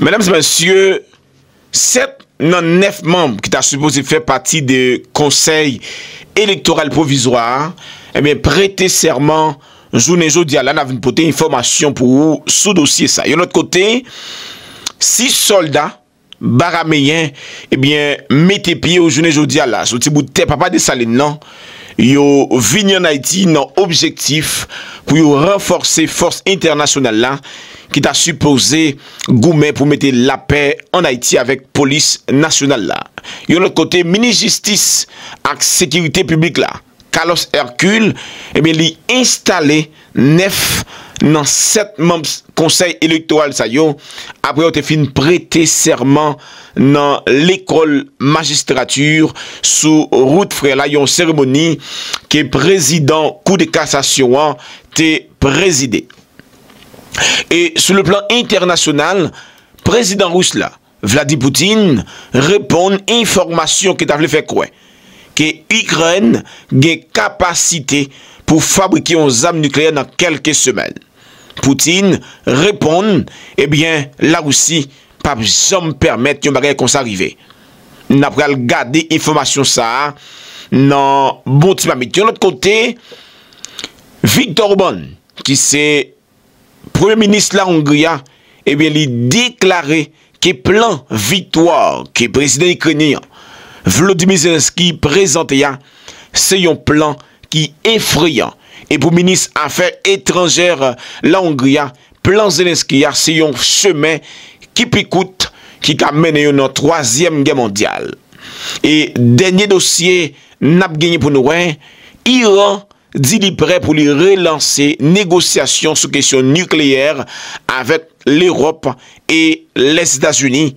Mesdames et messieurs, 7 dans 9 membres qui t'a supposé faire partie du conseil électoral provisoire, eh bien, prêter serment, journée jeudi à la n'a porter information pour vous sous dossier ça. Et de l'autre côté, 6 soldats baraméens, eh bien, mettez pied au journée jeudi à la. Ce petit bout de terre, papa de Saline, non? Yo vini en Haïti dans objectif pour renforcer force internationale là qui t'a supposé goumer pour mettre la paix en Haïti avec police nationale là. Yo l'autre côté ministre justice et sécurité publique là, Carlos Hercule, eh bien li installé 9 dans 7 membres conseil électoral ça yo après on te fin prêter serment dans l'école magistrature sous route frère là yon cérémonie que président cour de cassation te présidé. Et sur le plan international, président russe là, Vladimir Poutine répond information qui t'a fait quoi que l'Ukraine a capacité pour fabriquer une arme nucléaire dans quelques semaines. Poutine répond, eh bien, la Russie pas jamais permettre que bagage comme ça arrive. N'a pas garder information ça dans bon petit mamie. De l'autre côté, Viktor Orban, qui c'est premier ministre de la Hongrie, eh bien, il déclaré que plan victoire que le président ukrainien Volodymyr Zelensky présenté, c'est un plan qui est effrayant. Et pour le ministre Affaires étrangères la Hongrie, plan Zelensky, c'est un chemin qui picoute, qui a mené à notre 3e guerre mondiale. Et dernier dossier, n'a gagné pour nous, Iran dit qu'il est prêt pour lui relancer négociations sur question nucléaire avec l'Europe et les États-Unis.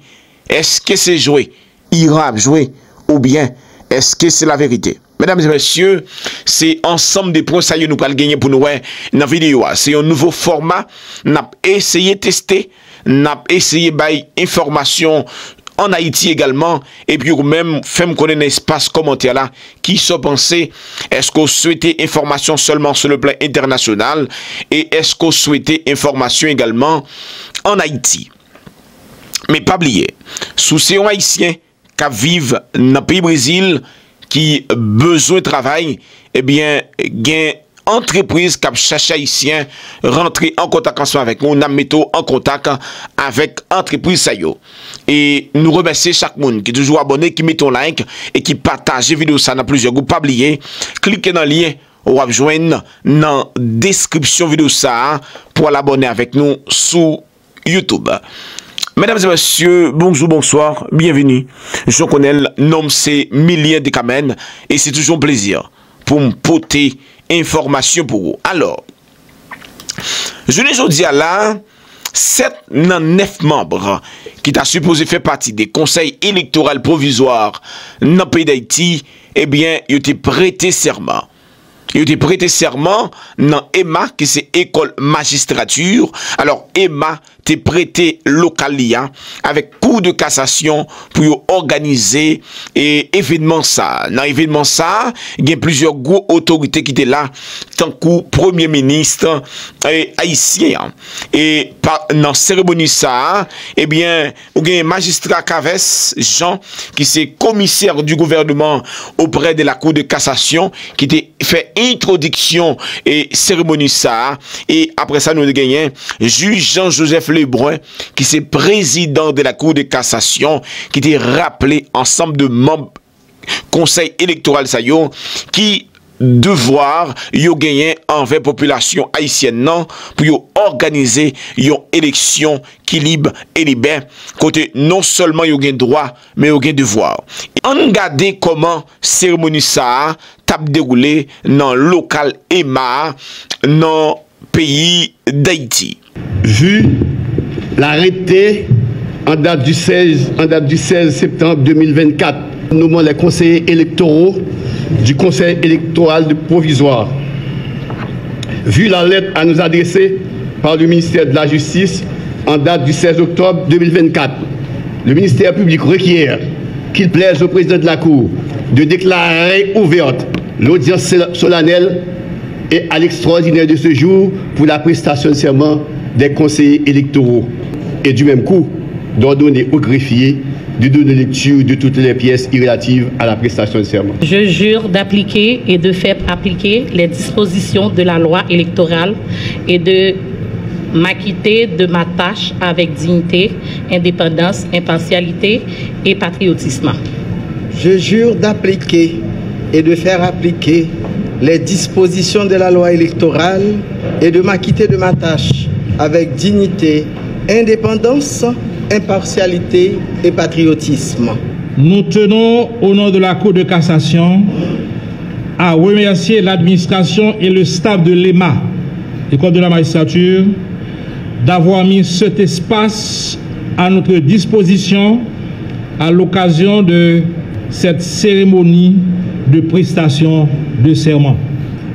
Est-ce que c'est joué? Iran a joué ou bien est-ce que c'est la vérité? Mesdames et messieurs, c'est ensemble des points ça y est nous allons gagner pour nous dans la vidéo. C'est un nouveau format. N'a essayé de tester, n'a essayé bailler information en Haïti également, et puis même faire connaître un espace commentaire là, qui se pensait, est-ce qu'on souhaitait information seulement sur le plan international, et est-ce qu'on souhaitait information également en Haïti. Mais pas oublier, sous ces haïtiens qui vivent dans le pays Brésil, qui besoin de travail, eh bien, gain entreprise qui cherche haïtien rentrer en contact ensemble avec nous, nous mettons en contact avec entreprise ça yo. Et nous remercions chaque monde qui est toujours abonné, qui met ton like et qui partage la vidéo ça dans plusieurs groupes. Pas oublier, cliquez dans le lien ou rejoindre dans la description vidéo ça pour l'abonner avec nous sur YouTube. Mesdames et messieurs, bonjour, bonsoir, bienvenue. Je connais le nom, c'est Milien de Kamen et c'est toujours un plaisir pour me porter information pour vous. Alors, je ne dis à là, 7 dans 9 membres qui t'a supposé faire partie des conseils électoraux provisoires dans le pays d'Haïti, eh bien, ils ont prêté serment. Ils ont prêté serment dans EMA, qui c'est école magistrature. Alors, EMA t'es prêté localia avec cours de cassation pour organiser et événement ça. Dans événement ça, il y a plusieurs gros autorités qui étaient là, tant que premier ministre haïtien. Et dans cérémonie ça, eh bien, il y a un magistrat Caves Jean, qui c'est commissaire du gouvernement auprès de la cour de cassation, qui était fait introduction et cérémonie ça. Et après ça, nous avons gagné juge Jean-Joseph Lebrun, qui c'est président de la Cour de cassation, qui était rappelé ensemble de membres conseil électoral ça yo, qui devoir yo gagner envers population haïtienne non pour yo organiser une élection qui libre et libre côté non seulement yo gain droit mais yo gain devoir. On regarde comment cérémonie ça t'a déroulé dans local EMA dans pays d'Haïti. Vu l'arrêté en date du 16 septembre 2024, nommant les conseillers électoraux du conseil électoral provisoire. Vu la lettre à nous adresser par le ministère de la Justice en date du 16 octobre 2024, le ministère public requiert qu'il plaise au président de la Cour de déclarer ouverte l'audience solennelle et à l'extraordinaire de ce jour pour la prestation de serment des conseillers électoraux. Et du même coup, d'ordonner au greffier de donner lecture de toutes les pièces relatives à la prestation de serment. Je jure d'appliquer et de faire appliquer les dispositions de la loi électorale et de m'acquitter de ma tâche avec dignité, indépendance, impartialité et patriotisme. Je jure d'appliquer et de faire appliquer les dispositions de la loi électorale et de m'acquitter de ma tâche avec dignité, indépendance, impartialité et patriotisme. Nous tenons, au nom de la Cour de cassation, à remercier l'administration et le staff de l'EMA, École de la magistrature, d'avoir mis cet espace à notre disposition à l'occasion de cette cérémonie de prestation de serment.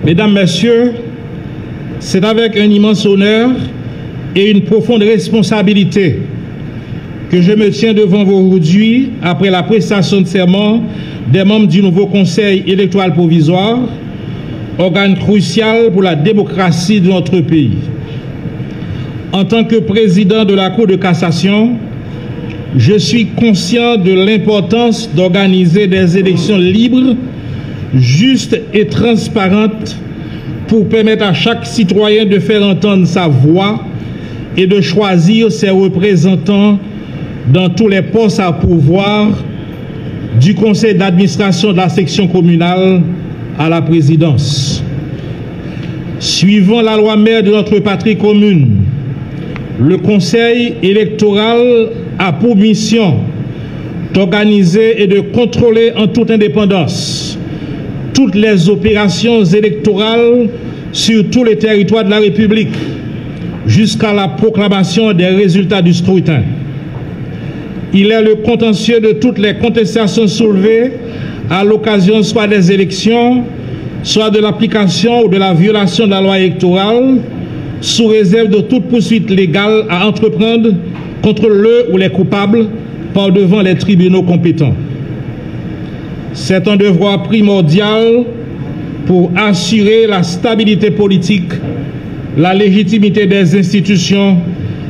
Mesdames, Messieurs, c'est avec un immense honneur et une profonde responsabilité que je me tiens devant vous aujourd'hui après la prestation de serment des membres du nouveau Conseil électoral provisoire, organe crucial pour la démocratie de notre pays. En tant que président de la Cour de cassation, je suis conscient de l'importance d'organiser des élections libres, justes et transparentes pour permettre à chaque citoyen de faire entendre sa voix et de choisir ses représentants dans tous les postes à pouvoir, du conseil d'administration de la section communale à la présidence. Suivant la loi mère de notre patrie commune, le conseil électoral a pour mission d'organiser et de contrôler en toute indépendance toutes les opérations électorales sur tous les territoires de la République jusqu'à la proclamation des résultats du scrutin. Il est le contentieux de toutes les contestations soulevées à l'occasion soit des élections, soit de l'application ou de la violation de la loi électorale, sous réserve de toute poursuite légale à entreprendre contre le ou les coupables par devant les tribunaux compétents. C'est un devoir primordial pour assurer la stabilité politique, la légitimité des institutions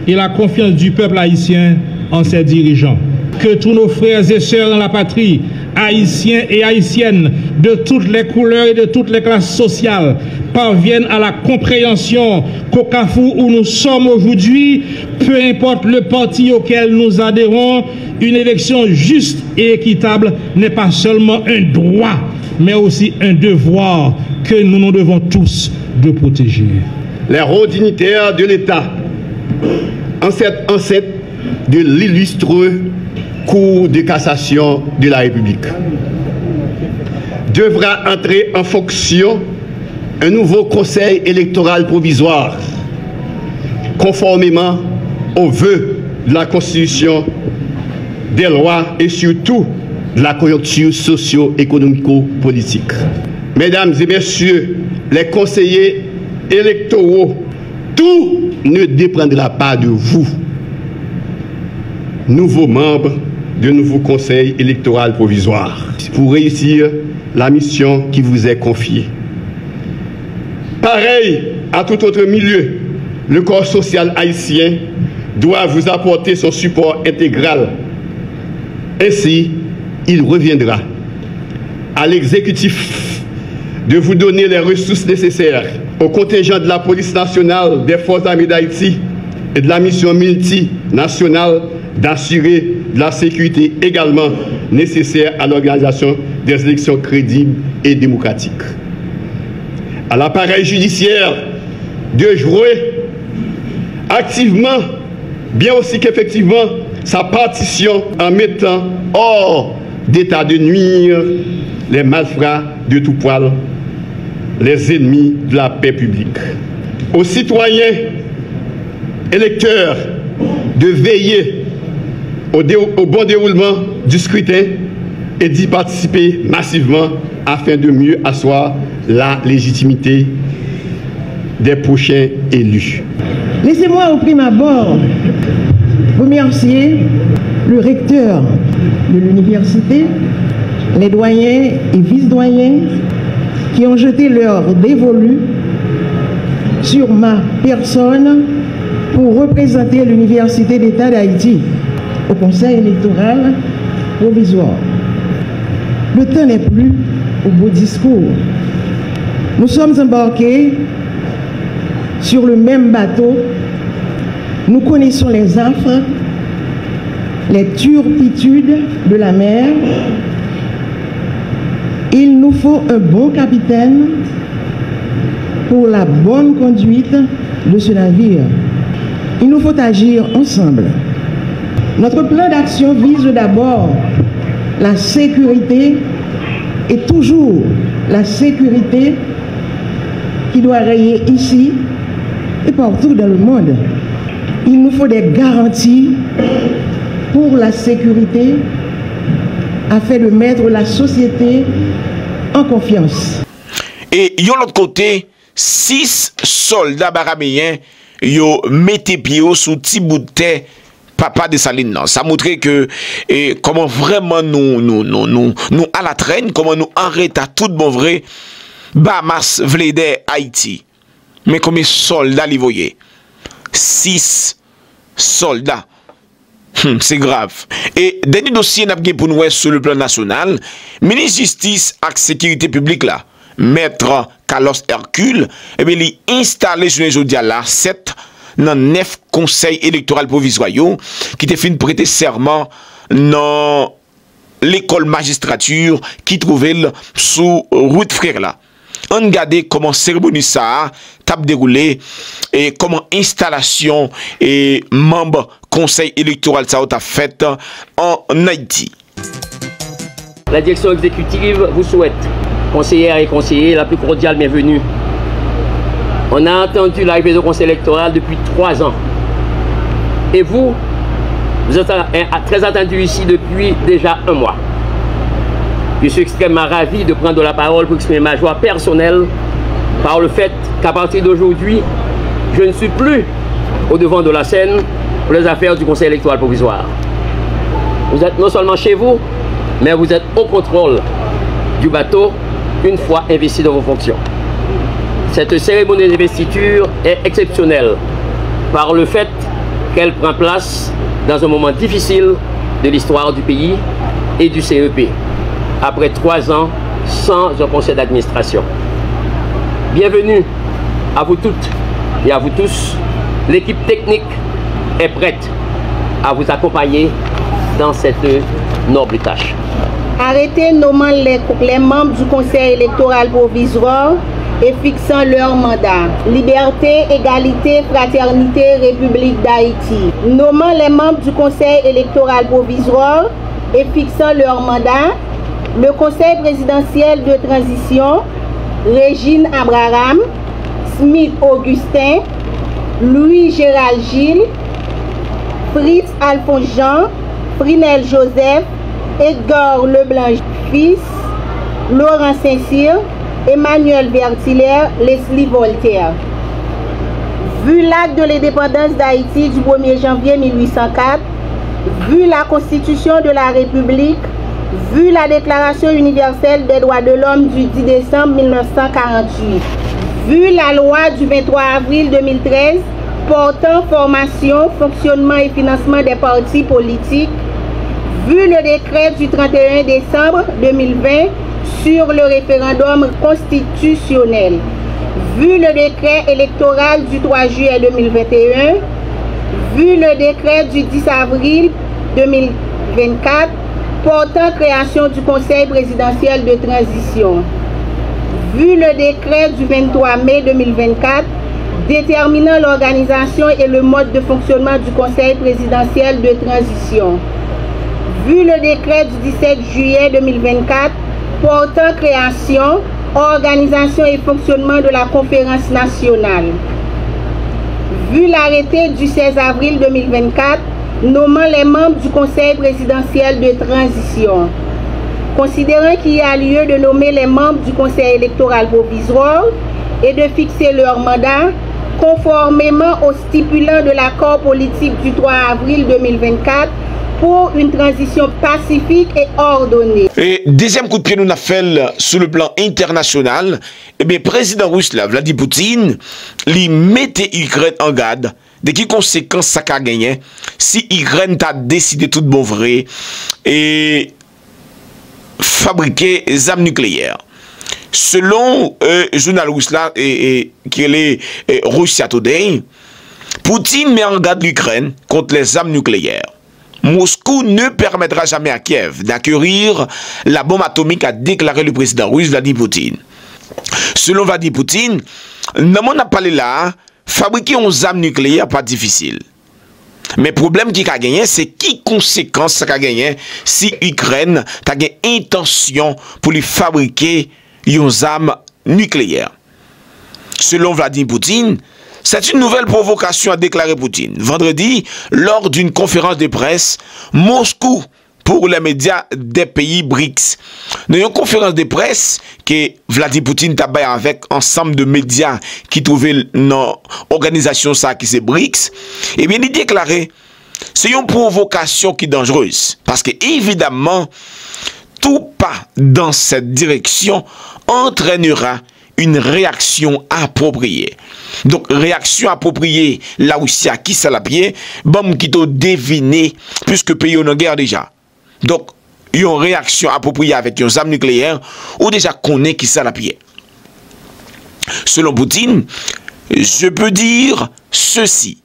et la confiance du peuple haïtien en ses dirigeants. Que tous nos frères et sœurs dans la patrie, haïtiens et haïtiennes de toutes les couleurs et de toutes les classes sociales, parviennent à la compréhension qu'au Carrefour où nous sommes aujourd'hui, peu importe le parti auquel nous adhérons, une élection juste et équitable n'est pas seulement un droit, mais aussi un devoir que nous nous devons tous de protéger. Les hauts dignitaires de l'État, ancêtres de l'illustre Cour de cassation de la République, devra entrer en fonction un nouveau conseil électoral provisoire, conformément aux vœux de la Constitution, des lois et surtout de la conjoncture socio-économico-politique. Mesdames et messieurs les conseillers électoraux, tout ne dépendra pas de vous, nouveaux membres de nouveau conseil électoral provisoire, pour réussir la mission qui vous est confiée. Pareil à tout autre milieu, le corps social haïtien doit vous apporter son support intégral. Ainsi, il reviendra à l'exécutif de vous donner les ressources nécessaires au contingent de la police nationale, des forces armées d'Haïti et de la mission multinationale d'assurer la sécurité également nécessaire à l'organisation des élections crédibles et démocratiques. À l'appareil judiciaire de jouer activement, bien aussi qu'effectivement, sa partition en mettant hors d'état de nuire les malfrats de tout poil, les ennemis de la paix publique. Aux citoyens électeurs de veiller au bon déroulement du scrutin et d'y participer massivement afin de mieux asseoir la légitimité des prochains élus. Laissez-moi au prime abord remercier le recteur de l'université, les doyens et vice-doyens qui ont jeté leur dévolu sur ma personne pour représenter l'Université d'État d'Haïti. au Conseil électoral provisoire. Le temps n'est plus au beau discours. Nous sommes embarqués sur le même bateau. Nous connaissons les affres, les turpitudes de la mer. Il nous faut un bon capitaine pour la bonne conduite de ce navire. Il nous faut agir ensemble. Notre plan d'action vise d'abord la sécurité et toujours la sécurité qui doit rayer ici et partout dans le monde. Il nous faut des garanties pour la sécurité afin de mettre la société en confiance. Et de l'autre côté, 6 soldats baraméens yo mettez pied sous petit bout de terre papa de Saline. Ça montre que comment vraiment nous à la traîne, comment nous arrêtons à tout bon vrai Bahamas vlede Haïti. Mais combien de soldats les voyez? 6 soldats. C'est grave. Et dernier dossier n'a pas pour nous sur le plan national, ministre justice et sécurité publique là, maître Carlos Hercule, et bien il installé sur les jours là 7 dans 9 conseils électoraux provisoires qui te fin prêter serment dans l'école magistrature qui trouvait sous route frère là. On regarde comment cérémonie ça tape déroulé et comment installation et membre conseil électoral ça a fait en Haïti. La direction exécutive vous souhaite, conseillères et conseillers, la plus cordiale bienvenue. On a entendu l'arrivée du conseil électoral depuis 3 ans. Et vous êtes très attendu ici depuis déjà 1 mois. Je suis extrêmement ravi de prendre la parole pour exprimer ma joie personnelle par le fait qu'à partir d'aujourd'hui, je ne suis plus au devant de la scène pour les affaires du conseil électoral provisoire. Vous êtes non seulement chez vous, mais vous êtes au contrôle du bateau une fois investi dans vos fonctions. Cette cérémonie d'investiture est exceptionnelle par le fait qu'elle prend place dans un moment difficile de l'histoire du pays et du CEP, après 3 ans sans un conseil d'administration. Bienvenue à vous toutes et à vous tous. L'équipe technique est prête à vous accompagner dans cette noble tâche. Arrêtez nommant les membres du conseil électoral provisoire et fixant leur mandat. Liberté, égalité, fraternité, République d'Haïti. Nommant les membres du conseil électoral provisoire et fixant leur mandat, le conseil présidentiel de transition, Régine Abraham, Smith Augustin, Louis Gérald Gilles, Fritz Alphonse Jean, Frinel Joseph, Edgar Leblanc fils, Laurent Saint-Cyr, Emmanuel Vertiller, Leslie Voltaire. Vu l'acte de l'indépendance d'Haïti du 1er janvier 1804, vu la Constitution de la République, vu la Déclaration universelle des droits de l'homme du 10 décembre 1948, vu la loi du 23 avril 2013 portant formation, fonctionnement et financement des partis politiques, vu le décret du 31 décembre 2020 sur le référendum constitutionnel, vu le décret électoral du 3 juillet 2021, vu le décret du 10 avril 2024 portant création du Conseil présidentiel de transition, vu le décret du 23 mai 2024 déterminant l'organisation et le mode de fonctionnement du Conseil présidentiel de transition, vu le décret du 17 juillet 2024 portant création, organisation et fonctionnement de la conférence nationale, vu l'arrêté du 16 avril 2024 nommant les membres du Conseil présidentiel de transition, considérant qu'il y a lieu de nommer les membres du Conseil électoral provisoire et de fixer leur mandat conformément aux stipulants de l'accord politique du 3 avril 2024 pour une transition pacifique et ordonnée. Et deuxième coup de pied nous a fait sur le plan international, eh bien, président russe Vladimir Poutine, lui mettait Ukraine en garde de qui conséquences ça a gagné si Ukraine t'a décidé tout bon vrai et fabriquer des armes nucléaires. Selon journal russe là qui est Russia Today, Poutine met en garde l'Ukraine contre les armes nucléaires. Moscou ne permettra jamais à Kiev d'acquérir la bombe atomique, a déclaré le président russe Vladimir Poutine. Selon Vladimir Poutine, dans mon appel là, fabriquer une arme nucléaire pas difficile. Mais le problème qui a gagné, c'est qui conséquence ça a gagné si l'Ukraine a gagné intention pour lui fabriquer une arme nucléaire. Selon Vladimir Poutine, c'est une nouvelle provocation, a déclaré Poutine. Vendredi, lors d'une conférence de presse, Moscou, pour les médias des pays BRICS. Dans une conférence de presse que Vladimir Poutine travaille avec ensemble de médias qui trouvaient dans l'organisation ça qui c'est BRICS, eh bien il déclarait c'est une provocation qui est dangereuse parce que évidemment tout pas dans cette direction entraînera une réaction appropriée. Donc, réaction appropriée, la Russie a qui ça la pied, bon, qui t'a deviné, puisque le pays est en guerre déjà. Donc, il y a une réaction appropriée avec une arme nucléaire, ou déjà connaît qui ça la pied. Selon Poutine, je peux dire ceci.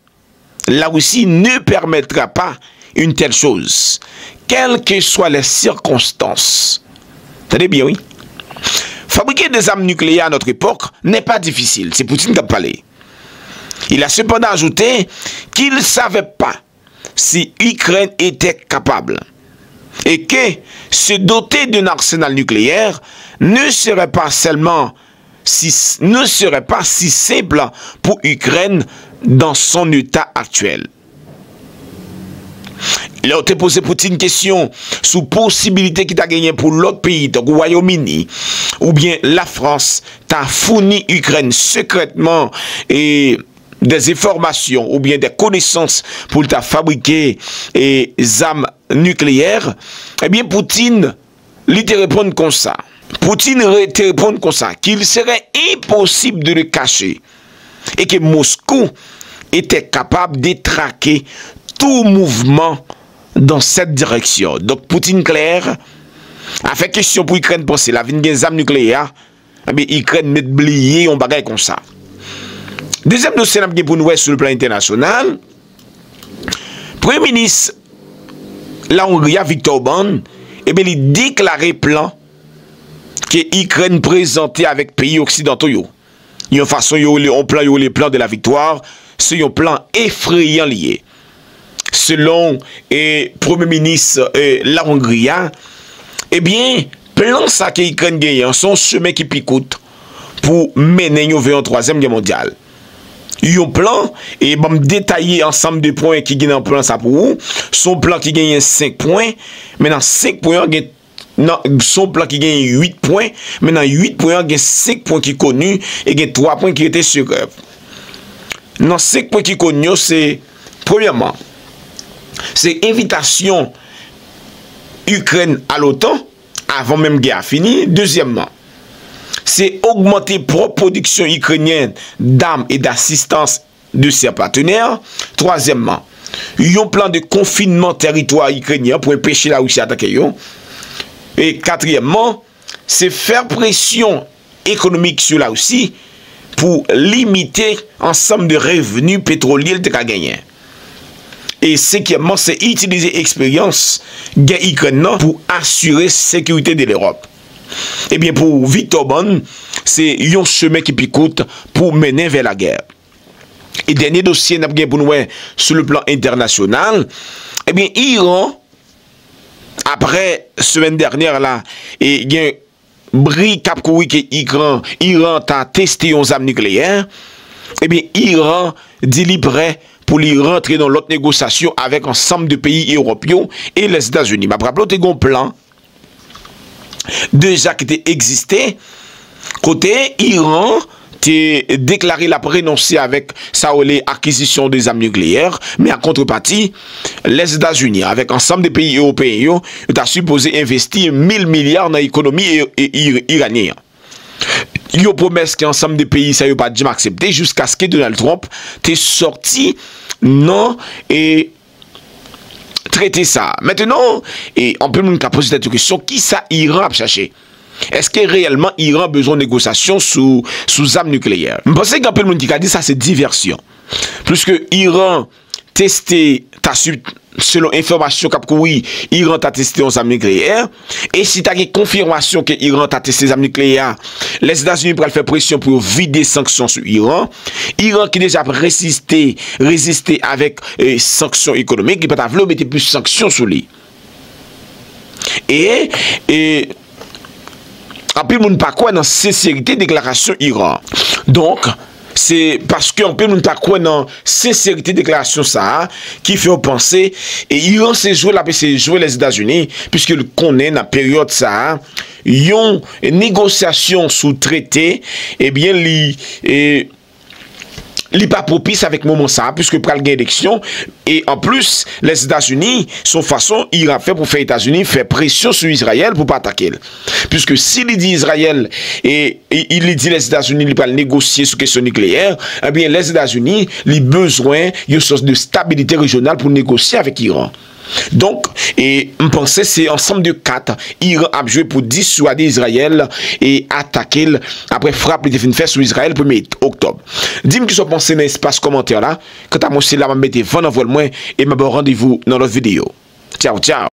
La Russie ne permettra pas une telle chose, quelles que soient les circonstances. Tenez bien, oui. Fabriquer des armes nucléaires à notre époque n'est pas difficile. C'est Poutine qui a parlé. Il a cependant ajouté qu'il ne savait pas si l'Ukraine était capable et que se doter d'un arsenal nucléaire ne serait pas si simple pour l'Ukraine dans son état actuel. Il a posé Poutine une question sous possibilité qu'il a gagné pour l'autre pays, donc le Royaume-Uni, ou bien la France, t'a fourni l'Ukraine secrètement et des informations ou bien des connaissances pour t'a fabriquer des armes nucléaires. Eh bien, Poutine, lui te répond comme ça. Poutine te répond comme ça, qu'il serait impossible de le cacher et que Moscou était capable de traquer tout mouvement dans cette direction. Donc, Poutine clair a fait question pour l'Ukraine penser la vie des armes nucléaires, mais l'Ukraine met oublié on bagaille comme ça. Deuxième dossier pour nous sur le plan international, Premier ministre la Hongrie, Viktor Orban, eh bien, il déclaré plan que l'Ukraine présentait avec pays occidentaux. Il y a une façon, les plans de la victoire, c'est un plan effrayant lié. Selon le Premier ministre la Hongrie, eh bien, plan ça que l'Ukraine gagne, son chemin qui picoute pour mener vers une troisième guerre mondiale. Il y a un plan, et je vais détailler ensemble de points qui gagnent un plan ça pour vous. Son plan qui gagne 5 points, maintenant 5 points, son plan qui gagne 8 points, maintenant 8 points, il y a 5 points qui connus, et il y a 3 points qui étaient sur œuvre. Dans 5 points qui connus, c'est, premièrement, c'est invitation Ukraine à l'OTAN avant même guerre finie. Deuxièmement, c'est augmenter propre production ukrainienne d'armes et d'assistance de ses partenaires. Troisièmement, il y a un plan de confinement territoire ukrainien pour empêcher la Russie d'attaquer. Et quatrièmement, c'est faire pression économique sur la Russie pour limiter ensemble de revenus pétroliers de gagner. Et cinquièmement, c'est utiliser l'expérience guerre ukrainienne pour assurer la sécurité de l'Europe. Eh bien, pour Viktor Orban, c'est un chemin qui picote pour mener vers la guerre. Et dernier dossier pour nous sur le plan international, eh bien, Iran, après semaine dernière là, il y a bris cap que Iran a testé une arme nucléaire. Eh bien, Iran dit prêt pour lui rentrer dans l'autre négociation avec ensemble de pays européens et les États-Unis. Mais après, il y a un plan déjà qui était existé. Côté Iran, tu déclaré la renoncer avec sa acquisition des armes nucléaires, mais en contrepartie, les États-Unis, avec ensemble des pays européens, ont supposé investir 1000 milliards dans l'économie iranienne. Il y a une promesse qu'ensemble des pays, ça n'a pas accepté jusqu'à ce que Donald Trump t'ait sorti non, et traiter ça. Maintenant, et on peut nous poser cette question, qui ça Iran a cherché? Est-ce que réellement Iran a besoin de négociations sous armes nucléaires? Je pense qu'un peu le monde qui a dit ça, c'est diversion. Puisque Iran testé, selon information oui, Iran a testé aux armes nucléaires. Et si tu as une confirmation que Iran a testé les armes nucléaires, les États-Unis pourraient faire pression pour vider les sanctions sur Iran. Iran qui déjà résister avec sanctions économiques, qui peut avoir mettre plus de sanctions sur lui. Et après, on ne pas quoi dans sincérité déclaration Iran. Donc, c'est parce qu'on peut nous pas quoi dans sincérité déclaration ça qui fait penser et Iran c'est jouer les États-Unis puisque connaît dans la période ça yon négociation sous traité et bien li pas propice avec moment ça puisque pour la élection et en plus les États-Unis son façon Iran fait pour faire États-Unis faire pression sur Israël pour pas attaquer puisque s'il dit Israël et il dit les États-Unis il pas négocier sur question nucléaire eh bien les États-Unis ont besoin d'une source de stabilité régionale pour négocier avec Iran. Donc, et je pense que c'est ensemble de 4. Iran a joué pour dissuader Israël et attaquer après frappe les fait sur Israël le 1er octobre. Dis-moi ce que vous pensez dans l'espace commentaire là. Quant à moi, c'est là, je vais mettre 20 envois moins et je vous rendez-vous dans notre vidéo. Ciao, ciao.